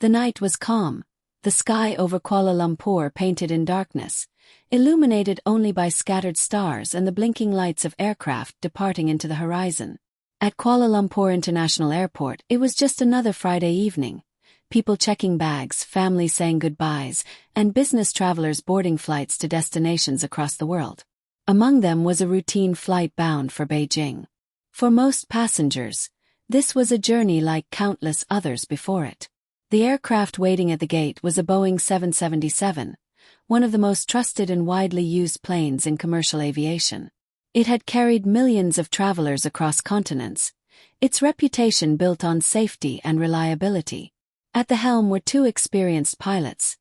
The night was calm, the sky over Kuala Lumpur painted in darkness, illuminated only by scattered stars and the blinking lights of aircraft departing into the horizon. At Kuala Lumpur International Airport, it was just another Friday evening. People checking bags, families saying goodbyes, and business travelers boarding flights to destinations across the world. Among them was a routine flight bound for Beijing. For most passengers, this was a journey like countless others before it. The aircraft waiting at the gate was a Boeing 777, one of the most trusted and widely used planes in commercial aviation. It had carried millions of travelers across continents, its reputation built on safety and reliability. At the helm were two experienced pilots,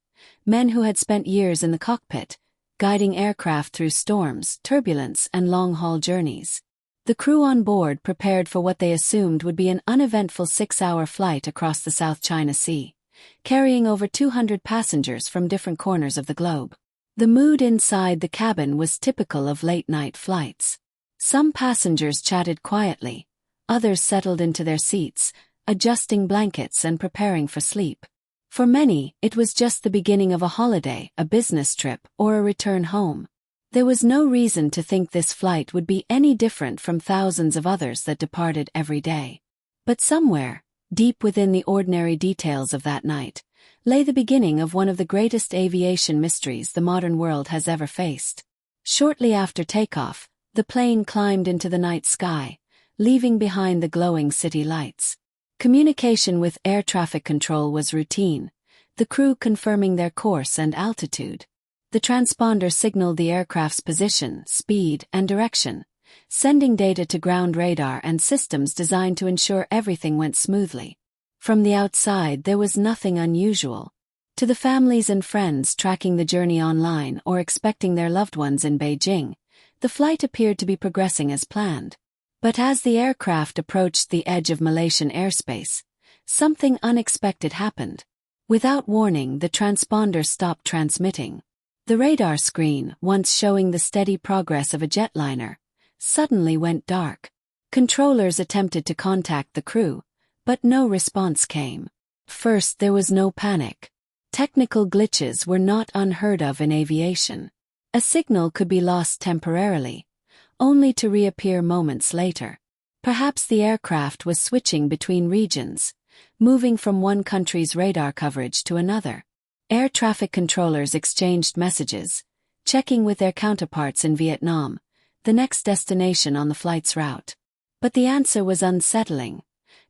men who had spent years in the cockpit, guiding aircraft through storms, turbulence, and long-haul journeys. The crew on board prepared for what they assumed would be an uneventful 6-hour flight across the South China Sea, carrying over 200 passengers from different corners of the globe. The mood inside the cabin was typical of late-night flights. Some passengers chatted quietly, others settled into their seats, adjusting blankets and preparing for sleep. For many, it was just the beginning of a holiday, a business trip, or a return home. There was no reason to think this flight would be any different from thousands of others that departed every day. But somewhere, deep within the ordinary details of that night, lay the beginning of one of the greatest aviation mysteries the modern world has ever faced. Shortly after takeoff, the plane climbed into the night sky, leaving behind the glowing city lights. Communication with air traffic control was routine, the crew confirming their course and altitude. The transponder signaled the aircraft's position, speed, and direction, sending data to ground radar and systems designed to ensure everything went smoothly. From the outside, there was nothing unusual. To the families and friends tracking the journey online or expecting their loved ones in Beijing, the flight appeared to be progressing as planned. But as the aircraft approached the edge of Malaysian airspace, something unexpected happened. Without warning, the transponder stopped transmitting. The radar screen, once showing the steady progress of a jetliner, suddenly went dark. Controllers attempted to contact the crew, but no response came. First, there was no panic. Technical glitches were not unheard of in aviation. A signal could be lost temporarily, only to reappear moments later. Perhaps the aircraft was switching between regions, moving from one country's radar coverage to another. Air traffic controllers exchanged messages, checking with their counterparts in Vietnam, the next destination on the flight's route. But the answer was unsettling.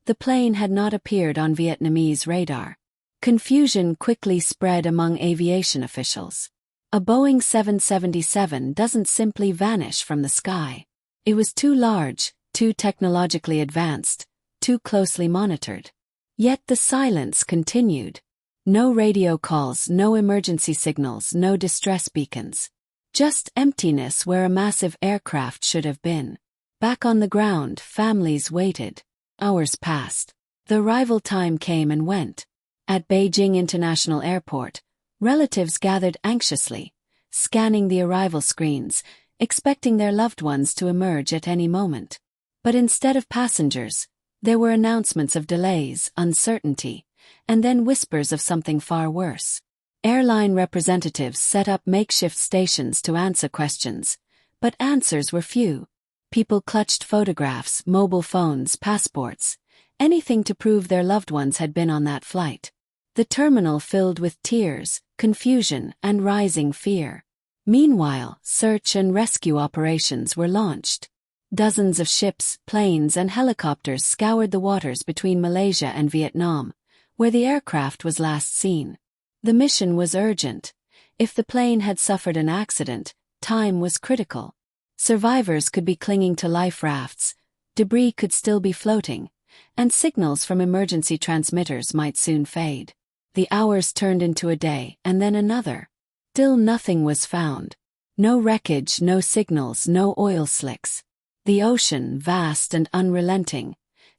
The plane had not appeared on Vietnamese radar. Confusion quickly spread among aviation officials. A Boeing 777 doesn't simply vanish from the sky. It was too large, too technologically advanced, too closely monitored. Yet the silence continued. No radio calls, no emergency signals, no distress beacons. Just emptiness where a massive aircraft should have been. Back on the ground, families waited. Hours passed. The arrival time came and went. At Beijing International Airport, relatives gathered anxiously, scanning the arrival screens, expecting their loved ones to emerge at any moment. But instead of passengers, there were announcements of delays, uncertainty, and then whispers of something far worse. Airline representatives set up makeshift stations to answer questions, but answers were few. People clutched photographs, mobile phones, passports, anything to prove their loved ones had been on that flight. The terminal filled with tears, confusion, and rising fear. Meanwhile, search and rescue operations were launched. Dozens of ships, planes, and helicopters scoured the waters between Malaysia and Vietnam, where the aircraft was last seen. The mission was urgent. If the plane had suffered an accident, time was critical. Survivors could be clinging to life rafts, debris could still be floating, and signals from emergency transmitters might soon fade. The hours turned into a day, and then another. Still nothing was found. No wreckage, no signals, no oil slicks. The ocean, vast and unrelenting,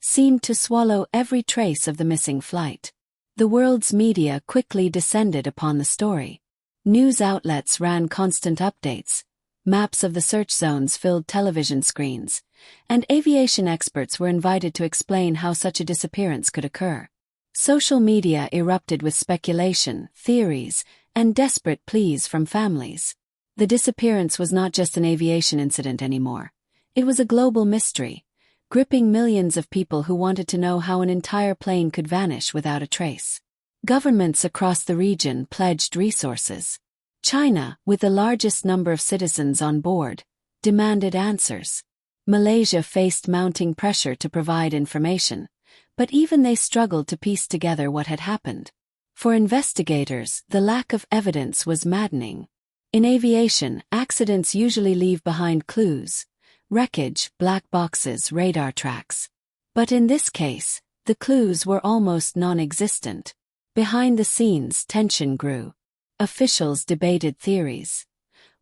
seemed to swallow every trace of the missing flight. The world's media quickly descended upon the story. News outlets ran constant updates, maps of the search zones filled television screens, and aviation experts were invited to explain how such a disappearance could occur. Social media erupted with speculation, theories, and desperate pleas from families. The disappearance was not just an aviation incident anymore. It was a global mystery, gripping millions of people who wanted to know how an entire plane could vanish without a trace. Governments across the region pledged resources. China, with the largest number of citizens on board, demanded answers. Malaysia faced mounting pressure to provide information, but even they struggled to piece together what had happened. For investigators, the lack of evidence was maddening. In aviation, accidents usually leave behind clues: wreckage, black boxes, radar tracks. But in this case, the clues were almost non-existent. Behind the scenes, tension grew. Officials debated theories.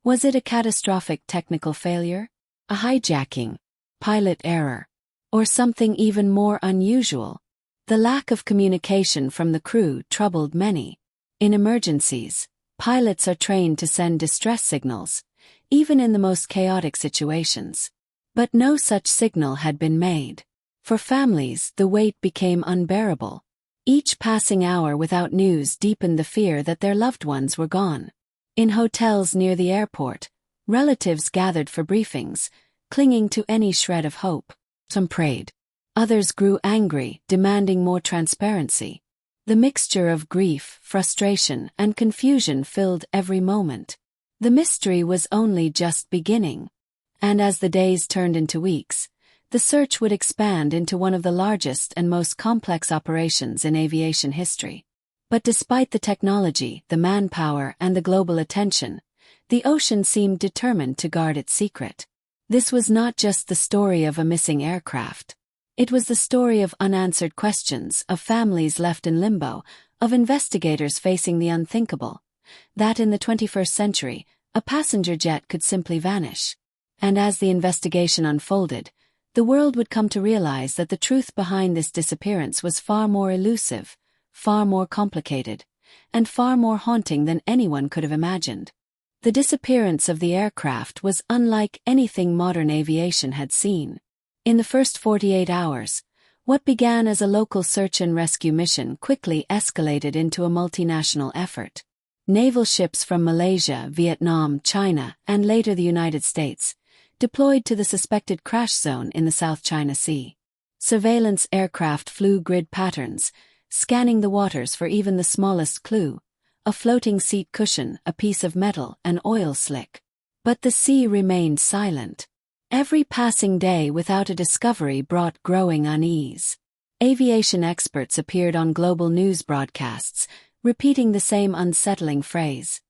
Was it a catastrophic technical failure? A hijacking? Pilot error? Or something even more unusual? The lack of communication from the crew troubled many. In emergencies, pilots are trained to send distress signals, even in the most chaotic situations. But no such signal had been made. For families, the wait became unbearable. Each passing hour without news deepened the fear that their loved ones were gone. In hotels near the airport, relatives gathered for briefings, clinging to any shred of hope. Some prayed. Others grew angry, demanding more transparency. The mixture of grief, frustration, and confusion filled every moment. The mystery was only just beginning. And as the days turned into weeks, the search would expand into one of the largest and most complex operations in aviation history. But despite the technology, the manpower, and the global attention, the ocean seemed determined to guard its secret. This was not just the story of a missing aircraft. It was the story of unanswered questions, of families left in limbo, of investigators facing the unthinkable. That in the 21st century, a passenger jet could simply vanish. And as the investigation unfolded, the world would come to realize that the truth behind this disappearance was far more elusive, far more complicated, and far more haunting than anyone could have imagined. The disappearance of the aircraft was unlike anything modern aviation had seen. In the first 48 hours, what began as a local search and rescue mission quickly escalated into a multinational effort. Naval ships from Malaysia, Vietnam, China, and later the United States deployed to the suspected crash zone in the South China Sea. Surveillance aircraft flew grid patterns, scanning the waters for even the smallest clue: a floating seat cushion, a piece of metal, an oil slick. But the sea remained silent. Every passing day without a discovery brought growing unease. Aviation experts appeared on global news broadcasts, repeating the same unsettling phrase: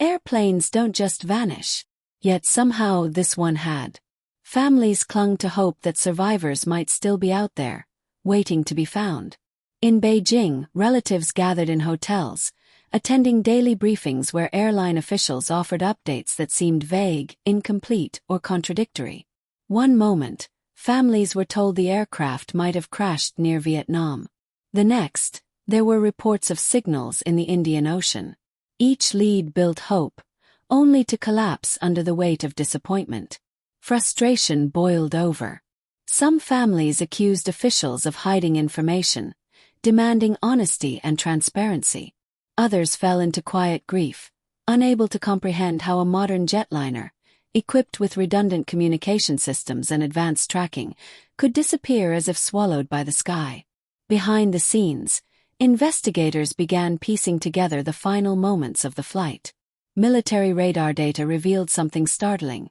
"Airplanes don't just vanish." Yet somehow this one had. Families clung to hope that survivors might still be out there, waiting to be found. In Beijing, relatives gathered in hotels, attending daily briefings where airline officials offered updates that seemed vague, incomplete, or contradictory. One moment, families were told the aircraft might have crashed near Vietnam. The next, there were reports of signals in the Indian Ocean. Each lead built hope, only to collapse under the weight of disappointment. Frustration boiled over. Some families accused officials of hiding information, demanding honesty and transparency. Others fell into quiet grief, unable to comprehend how a modern jetliner, equipped with redundant communication systems and advanced tracking, could disappear as if swallowed by the sky. Behind the scenes, investigators began piecing together the final moments of the flight. Military radar data revealed something startling.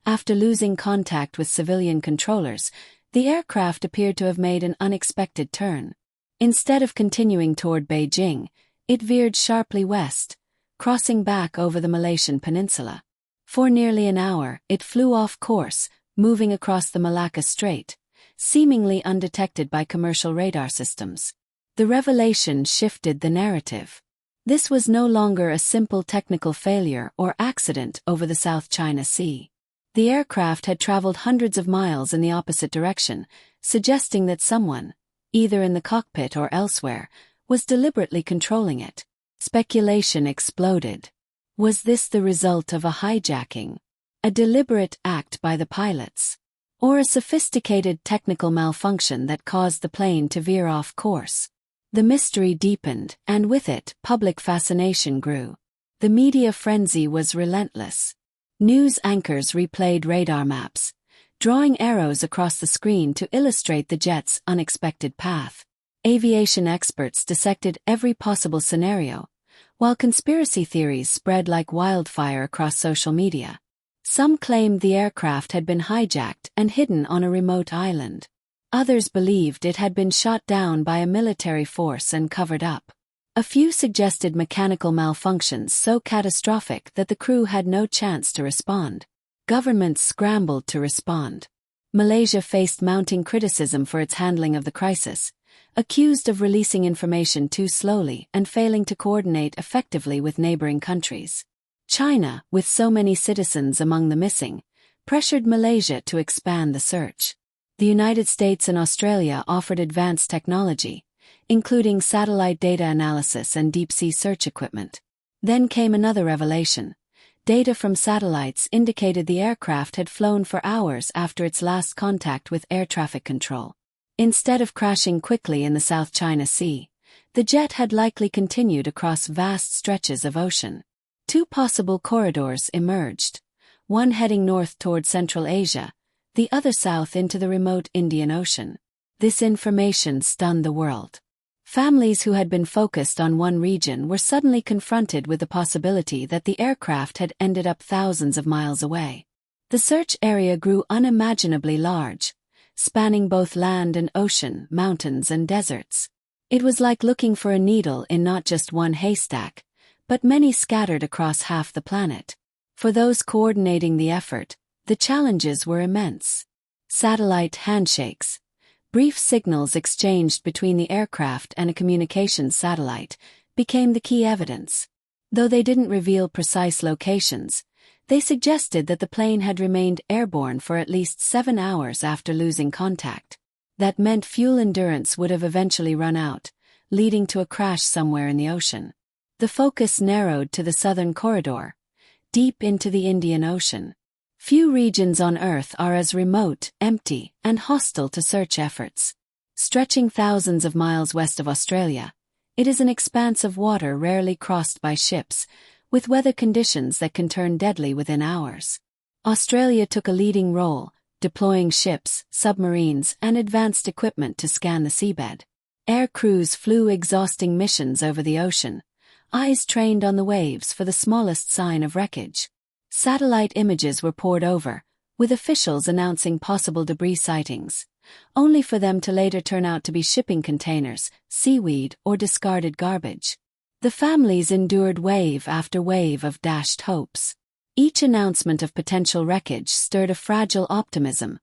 After losing contact with civilian controllers, the aircraft appeared to have made an unexpected turn. Instead of continuing toward Beijing, it veered sharply west, crossing back over the Malaysian peninsula. For nearly an hour, it flew off course, moving across the Malacca Strait, seemingly undetected by commercial radar systems. The revelation shifted the narrative. This was no longer a simple technical failure or accident over the South China Sea. The aircraft had traveled hundreds of miles in the opposite direction, suggesting that someone, either in the cockpit or elsewhere, was deliberately controlling it. Speculation exploded. Was this the result of a hijacking? A deliberate act by the pilots? Or a sophisticated technical malfunction that caused the plane to veer off course? The mystery deepened, and with it, public fascination grew. The media frenzy was relentless. News anchors replayed radar maps, drawing arrows across the screen to illustrate the jet's unexpected path. Aviation experts dissected every possible scenario, while conspiracy theories spread like wildfire across social media. Some claimed the aircraft had been hijacked and hidden on a remote island. Others believed it had been shot down by a military force and covered up. A few suggested mechanical malfunctions so catastrophic that the crew had no chance to respond. Governments scrambled to respond. Malaysia faced mounting criticism for its handling of the crisis, accused of releasing information too slowly and failing to coordinate effectively with neighboring countries. China, with so many citizens among the missing, pressured Malaysia to expand the search. The United States and Australia offered advanced technology, including satellite data analysis and deep-sea search equipment. Then came another revelation. Data from satellites indicated the aircraft had flown for hours after its last contact with air traffic control. Instead of crashing quickly in the South China Sea, the jet had likely continued across vast stretches of ocean. Two possible corridors emerged, one heading north toward Central Asia, the other south into the remote Indian Ocean. This information stunned the world. Families who had been focused on one region were suddenly confronted with the possibility that the aircraft had ended up thousands of miles away. The search area grew unimaginably large, spanning both land and ocean, mountains and deserts. It was like looking for a needle in not just one haystack, but many scattered across half the planet. For those coordinating the effort, the challenges were immense. Satellite handshakes, brief signals exchanged between the aircraft and a communications satellite, became the key evidence. Though they didn't reveal precise locations, they suggested that the plane had remained airborne for at least 7 hours after losing contact. That meant fuel endurance would have eventually run out, leading to a crash somewhere in the ocean. The focus narrowed to the southern corridor, deep into the Indian Ocean. Few regions on Earth are as remote, empty, and hostile to search efforts. Stretching thousands of miles west of Australia, it is an expanse of water rarely crossed by ships, with weather conditions that can turn deadly within hours. Australia took a leading role, deploying ships, submarines, and advanced equipment to scan the seabed. Air crews flew exhausting missions over the ocean, eyes trained on the waves for the smallest sign of wreckage. Satellite images were poured over, with officials announcing possible debris sightings, only for them to later turn out to be shipping containers, seaweed, or discarded garbage. The families endured wave after wave of dashed hopes. Each announcement of potential wreckage stirred a fragile optimism,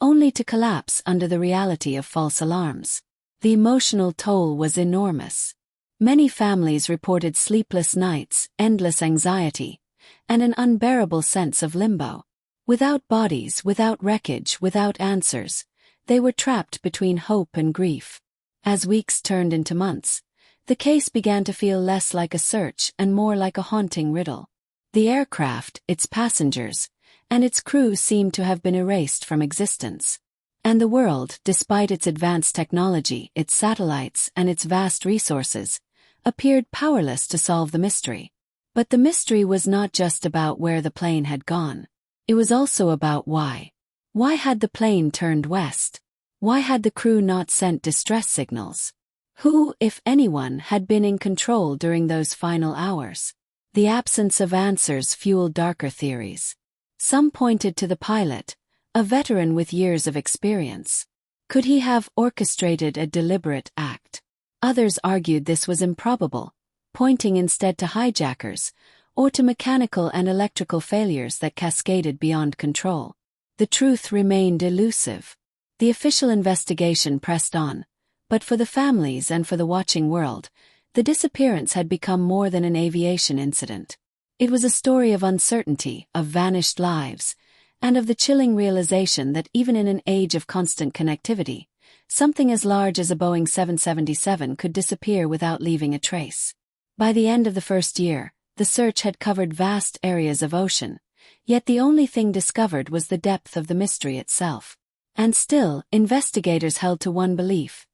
only to collapse under the reality of false alarms. The emotional toll was enormous. Many families reported sleepless nights, endless anxiety, and an unbearable sense of limbo. Without bodies, without wreckage, without answers, they were trapped between hope and grief. As weeks turned into months, the case began to feel less like a search and more like a haunting riddle. The aircraft, its passengers, and its crew seemed to have been erased from existence. And the world, despite its advanced technology, its satellites, and its vast resources, appeared powerless to solve the mystery. But the mystery was not just about where the plane had gone. It was also about why. Why had the plane turned west? Why had the crew not sent distress signals? Who, if anyone, had been in control during those final hours? The absence of answers fueled darker theories. Some pointed to the pilot, a veteran with years of experience. Could he have orchestrated a deliberate act? Others argued this was improbable, pointing instead to hijackers, or to mechanical and electrical failures that cascaded beyond control. The truth remained elusive. The official investigation pressed on, but for the families and for the watching world, the disappearance had become more than an aviation incident. It was a story of uncertainty, of vanished lives, and of the chilling realization that even in an age of constant connectivity, something as large as a Boeing 777 could disappear without leaving a trace. By the end of the first year, the search had covered vast areas of ocean, yet the only thing discovered was the depth of the mystery itself. And still, investigators held to one belief.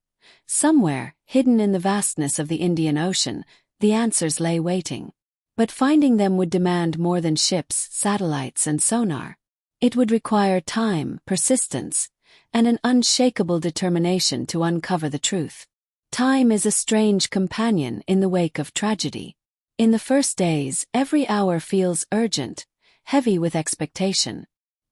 Somewhere, hidden in the vastness of the Indian Ocean, the answers lay waiting. But finding them would demand more than ships, satellites, and sonar. It would require time, persistence, and an unshakable determination to uncover the truth. Time is a strange companion in the wake of tragedy. In the first days, every hour feels urgent, heavy with expectation.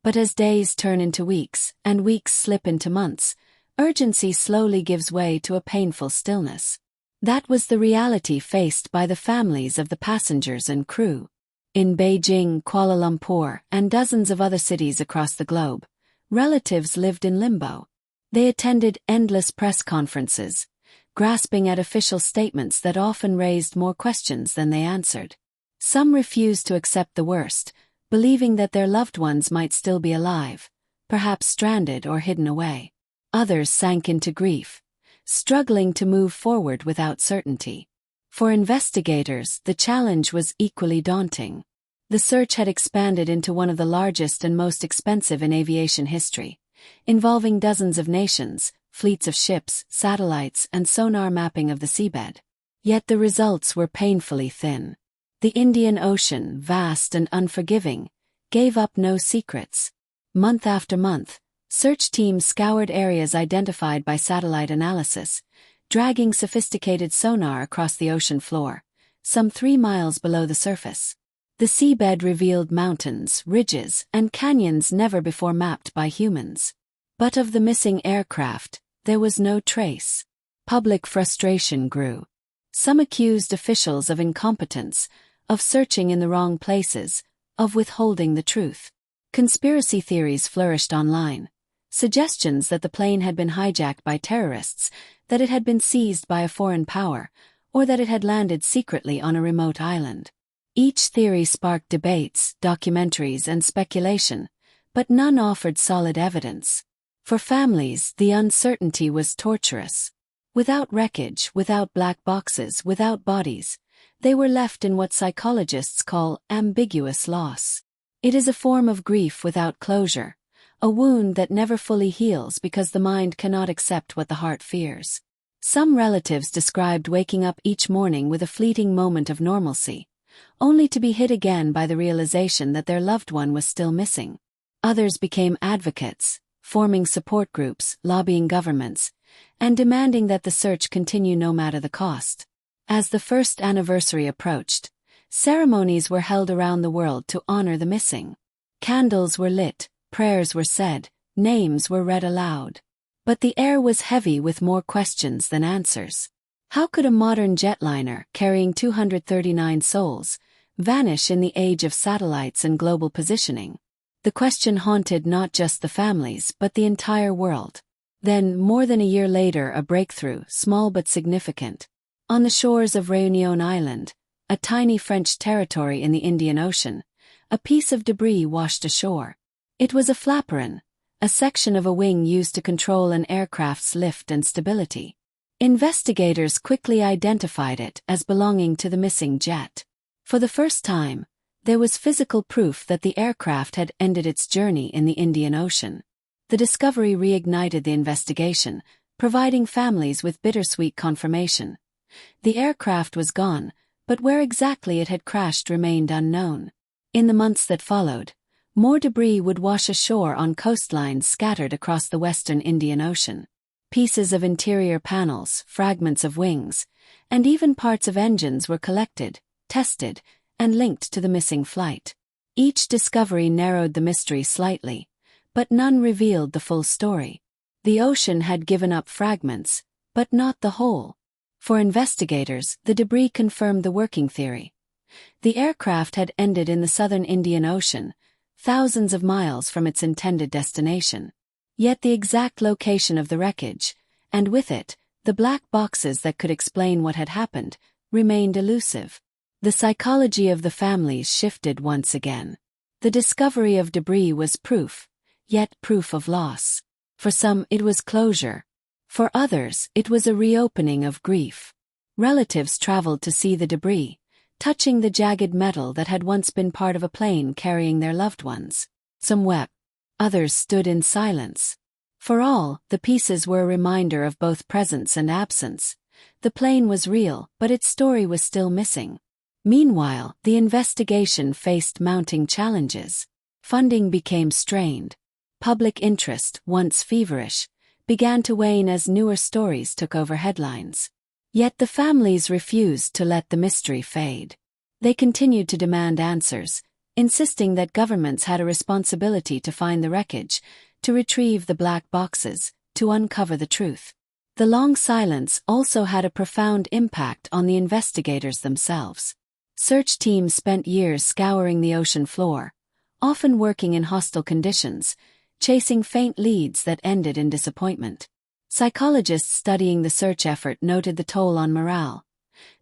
But as days turn into weeks, and weeks slip into months, urgency slowly gives way to a painful stillness. That was the reality faced by the families of the passengers and crew. In Beijing, Kuala Lumpur, and dozens of other cities across the globe, relatives lived in limbo. They attended endless press conferences, grasping at official statements that often raised more questions than they answered. Some refused to accept the worst, believing that their loved ones might still be alive, perhaps stranded or hidden away. Others sank into grief, struggling to move forward without certainty. For investigators, the challenge was equally daunting. The search had expanded into one of the largest and most expensive in aviation history, involving dozens of nations, fleets of ships, satellites, and sonar mapping of the seabed. Yet the results were painfully thin. The Indian Ocean, vast and unforgiving, gave up no secrets. Month after month, search teams scoured areas identified by satellite analysis, dragging sophisticated sonar across the ocean floor, some 3 miles below the surface. The seabed revealed mountains, ridges, and canyons never before mapped by humans. But of the missing aircraft, there was no trace. Public frustration grew. Some accused officials of incompetence, of searching in the wrong places, of withholding the truth. Conspiracy theories flourished online. Suggestions that the plane had been hijacked by terrorists, that it had been seized by a foreign power, or that it had landed secretly on a remote island. Each theory sparked debates, documentaries, and speculation, but none offered solid evidence. For families, the uncertainty was torturous. Without wreckage, without black boxes, without bodies, they were left in what psychologists call ambiguous loss. It is a form of grief without closure, a wound that never fully heals because the mind cannot accept what the heart fears. Some relatives described waking up each morning with a fleeting moment of normalcy, only to be hit again by the realization that their loved one was still missing. Others became advocates, forming support groups, lobbying governments, and demanding that the search continue no matter the cost. As the first anniversary approached, ceremonies were held around the world to honor the missing. Candles were lit, prayers were said, names were read aloud. But the air was heavy with more questions than answers. How could a modern jetliner, carrying 239 souls, vanish in the age of satellites and global positioning? The question haunted not just the families but the entire world. Then, more than a year later, a breakthrough, small but significant. On the shores of Réunion Island, a tiny French territory in the Indian Ocean, a piece of debris washed ashore. It was a flaperon, a section of a wing used to control an aircraft's lift and stability. Investigators quickly identified it as belonging to the missing jet. For the first time, there was physical proof that the aircraft had ended its journey in the Indian Ocean. The discovery reignited the investigation, providing families with bittersweet confirmation. The aircraft was gone, but where exactly it had crashed remained unknown. In the months that followed, more debris would wash ashore on coastlines scattered across the western Indian Ocean. Pieces of interior panels, fragments of wings, and even parts of engines were collected, tested, and linked to the missing flight. Each discovery narrowed the mystery slightly, but none revealed the full story. The ocean had given up fragments, but not the whole. For investigators, the debris confirmed the working theory. The aircraft had ended in the southern Indian Ocean, thousands of miles from its intended destination. Yet the exact location of the wreckage, and with it, the black boxes that could explain what had happened, remained elusive. The psychology of the families shifted once again. The discovery of debris was proof, yet proof of loss. For some, it was closure. For others, it was a reopening of grief. Relatives traveled to see the debris, touching the jagged metal that had once been part of a plane carrying their loved ones. Some wept. Others stood in silence. For all, the pieces were a reminder of both presence and absence. The plane was real, but its story was still missing. Meanwhile, the investigation faced mounting challenges. Funding became strained. Public interest, once feverish, began to wane as newer stories took over headlines. Yet the families refused to let the mystery fade. They continued to demand answers, insisting that governments had a responsibility to find the wreckage, to retrieve the black boxes, to uncover the truth. The long silence also had a profound impact on the investigators themselves. Search teams spent years scouring the ocean floor, often working in hostile conditions, chasing faint leads that ended in disappointment. Psychologists studying the search effort noted the toll on morale.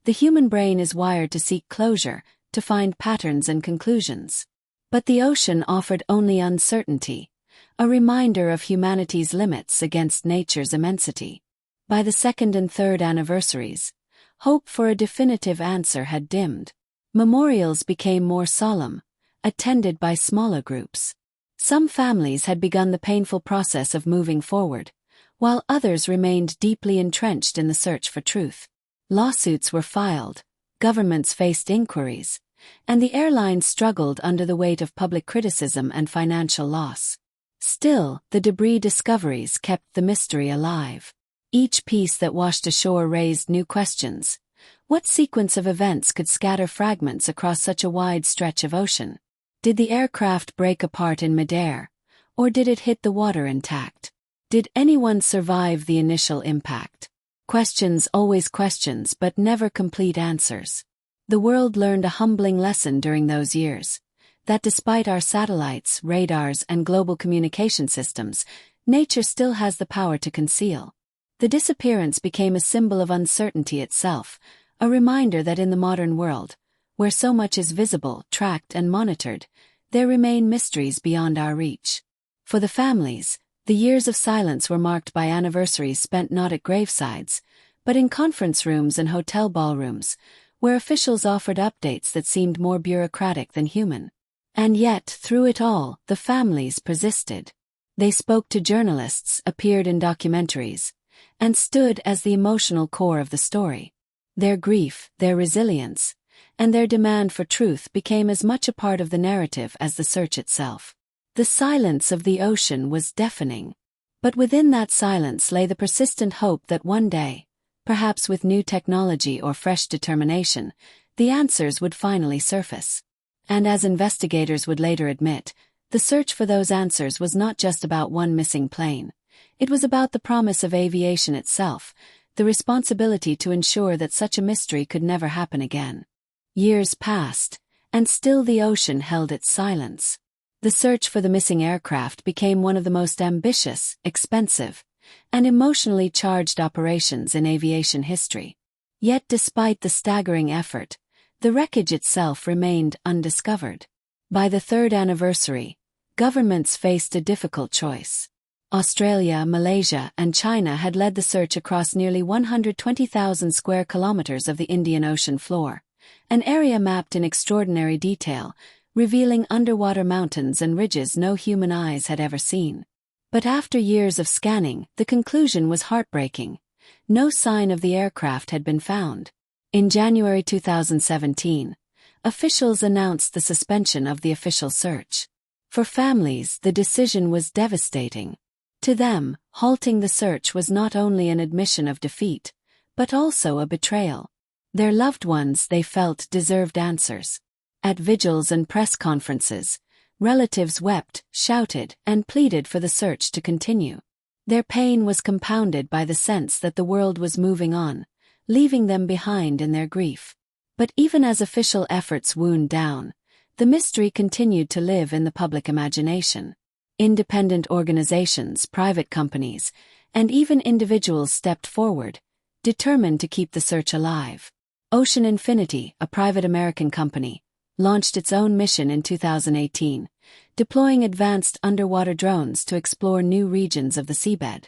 The human brain is wired to seek closure, to find patterns and conclusions. But the ocean offered only uncertainty, a reminder of humanity's limits against nature's immensity. By the second and third anniversaries, hope for a definitive answer had dimmed. Memorials became more solemn, attended by smaller groups. Some families had begun the painful process of moving forward, while others remained deeply entrenched in the search for truth. Lawsuits were filed, governments faced inquiries, and the airlines struggled under the weight of public criticism and financial loss. Still, the debris discoveries kept the mystery alive. Each piece that washed ashore raised new questions. What sequence of events could scatter fragments across such a wide stretch of ocean? Did the aircraft break apart in midair, or did it hit the water intact? Did anyone survive the initial impact? Questions, always questions, but never complete answers. The world learned a humbling lesson during those years, that despite our satellites, radars, and global communication systems, nature still has the power to conceal. The disappearance became a symbol of uncertainty itself, a reminder that in the modern world, where so much is visible, tracked, and monitored, there remain mysteries beyond our reach. For the families, the years of silence were marked by anniversaries spent not at gravesides, but in conference rooms and hotel ballrooms, where officials offered updates that seemed more bureaucratic than human. And yet, through it all, the families persisted. They spoke to journalists, appeared in documentaries, and stood as the emotional core of the story. Their grief, their resilience, and their demand for truth became as much a part of the narrative as the search itself. The silence of the ocean was deafening. But within that silence lay the persistent hope that one day, perhaps with new technology or fresh determination, the answers would finally surface. And as investigators would later admit, the search for those answers was not just about one missing plane. It was about the promise of aviation itself, the responsibility to ensure that such a mystery could never happen again. Years passed, and still the ocean held its silence. The search for the missing aircraft became one of the most ambitious, expensive, and emotionally charged operations in aviation history. Yet despite the staggering effort, the wreckage itself remained undiscovered. By the third anniversary, governments faced a difficult choice. Australia, Malaysia, and China had led the search across nearly 120,000 square kilometers of the Indian Ocean floor, an area mapped in extraordinary detail, revealing underwater mountains and ridges no human eyes had ever seen. But after years of scanning, the conclusion was heartbreaking. No sign of the aircraft had been found. In January 2017, officials announced the suspension of the official search. For families, the decision was devastating. To them, halting the search was not only an admission of defeat, but also a betrayal. Their loved ones, they felt, deserved answers. At vigils and press conferences, relatives wept, shouted, and pleaded for the search to continue. Their pain was compounded by the sense that the world was moving on, leaving them behind in their grief. But even as official efforts wound down, the mystery continued to live in the public imagination. Independent organizations, private companies, and even individuals stepped forward, determined to keep the search alive. Ocean Infinity, a private American company, launched its own mission in 2018, deploying advanced underwater drones to explore new regions of the seabed.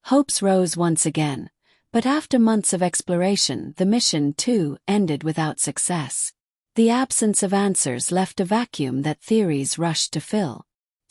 Hopes rose once again, but after months of exploration, the mission, too, ended without success. The absence of answers left a vacuum that theories rushed to fill.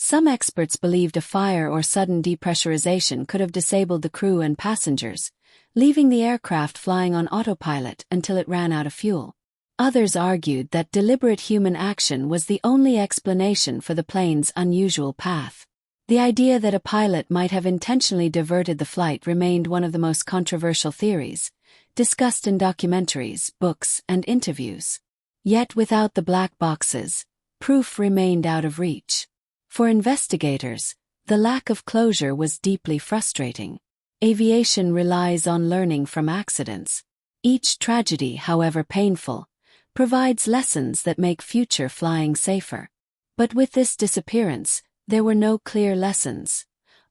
Some experts believed a fire or sudden depressurization could have disabled the crew and passengers, leaving the aircraft flying on autopilot until it ran out of fuel. Others argued that deliberate human action was the only explanation for the plane's unusual path. The idea that a pilot might have intentionally diverted the flight remained one of the most controversial theories, discussed in documentaries, books, and interviews. Yet without the black boxes, proof remained out of reach. For investigators, the lack of closure was deeply frustrating. Aviation relies on learning from accidents. Each tragedy, however painful, provides lessons that make future flying safer. But with this disappearance, there were no clear lessons,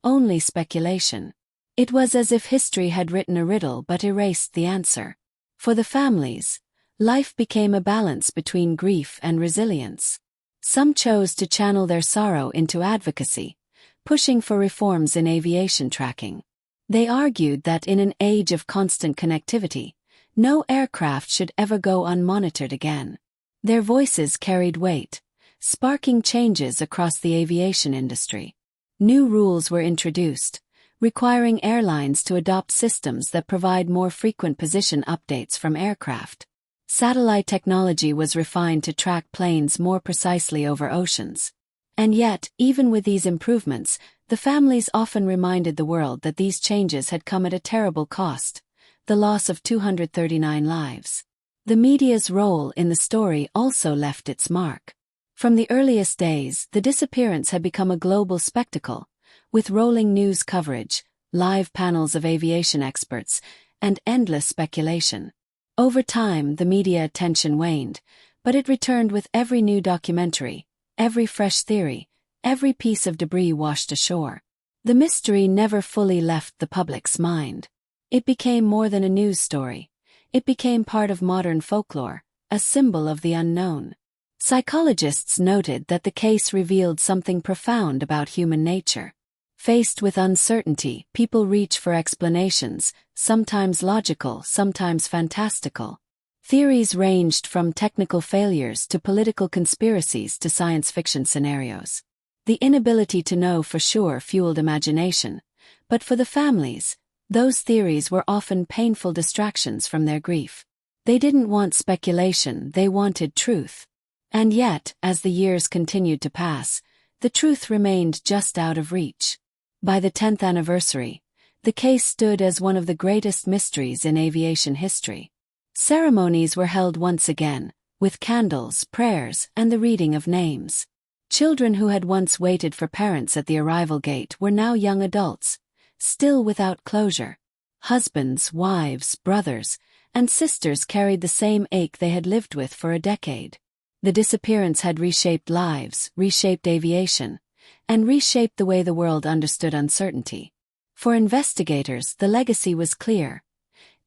only speculation. It was as if history had written a riddle but erased the answer. For the families, life became a balance between grief and resilience. Some chose to channel their sorrow into advocacy, pushing for reforms in aviation tracking. They argued that in an age of constant connectivity, no aircraft should ever go unmonitored again. Their voices carried weight, sparking changes across the aviation industry. New rules were introduced, requiring airlines to adopt systems that provide more frequent position updates from aircraft. Satellite technology was refined to track planes more precisely over oceans. And yet, even with these improvements, the families often reminded the world that these changes had come at a terrible cost: the loss of 239 lives. The media's role in the story also left its mark. From the earliest days, the disappearance had become a global spectacle, with rolling news coverage, live panels of aviation experts, and endless speculation. Over time, the media attention waned, but it returned with every new documentary, every fresh theory, every piece of debris washed ashore. The mystery never fully left the public's mind. It became more than a news story. It became part of modern folklore, a symbol of the unknown. Psychologists noted that the case revealed something profound about human nature. Faced with uncertainty, people reach for explanations, sometimes logical, sometimes fantastical. Theories ranged from technical failures to political conspiracies to science fiction scenarios. The inability to know for sure fueled imagination, but for the families, those theories were often painful distractions from their grief. They didn't want speculation, they wanted truth. And yet, as the years continued to pass, the truth remained just out of reach. By the 10th anniversary, the case stood as one of the greatest mysteries in aviation history. Ceremonies were held once again, with candles, prayers, and the reading of names. Children who had once waited for parents at the arrival gate were now young adults, still without closure. Husbands, wives, brothers, and sisters carried the same ache they had lived with for a decade. The disappearance had reshaped lives, reshaped aviation, and reshaped the way the world understood uncertainty. For investigators, the legacy was clear.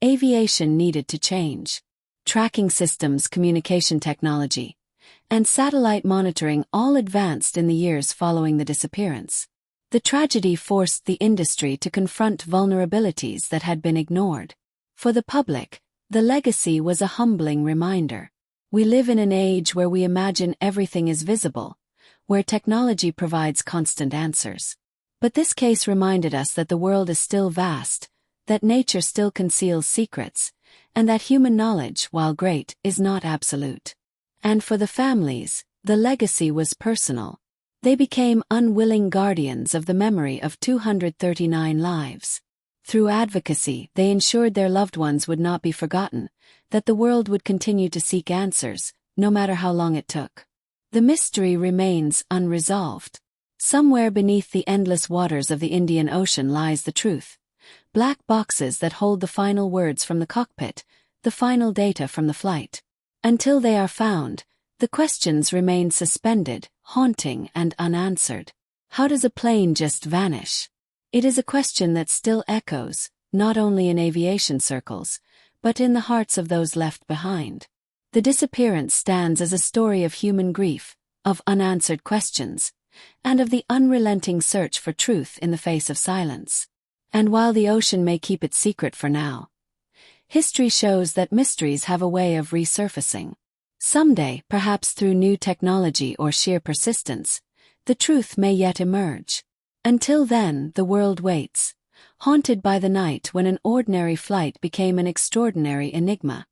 Aviation needed to change. Tracking systems, communication technology, and satellite monitoring all advanced in the years following the disappearance. The tragedy forced the industry to confront vulnerabilities that had been ignored. For the public, the legacy was a humbling reminder. We live in an age where we imagine everything is visible, where technology provides constant answers. But this case reminded us that the world is still vast, that nature still conceals secrets, and that human knowledge, while great, is not absolute. And for the families, the legacy was personal. They became unwilling guardians of the memory of 239 lives. Through advocacy, they ensured their loved ones would not be forgotten, that the world would continue to seek answers, no matter how long it took. The mystery remains unresolved. Somewhere beneath the endless waters of the Indian Ocean lies the truth. Black boxes that hold the final words from the cockpit, the final data from the flight. Until they are found, the questions remain suspended, haunting and unanswered. How does a plane just vanish? It is a question that still echoes, not only in aviation circles, but in the hearts of those left behind. The disappearance stands as a story of human grief, of unanswered questions, and of the unrelenting search for truth in the face of silence. And while the ocean may keep its secret for now, history shows that mysteries have a way of resurfacing. Someday, perhaps through new technology or sheer persistence, The truth may yet emerge. Until then, the world waits, haunted by the night when an ordinary flight became an extraordinary enigma.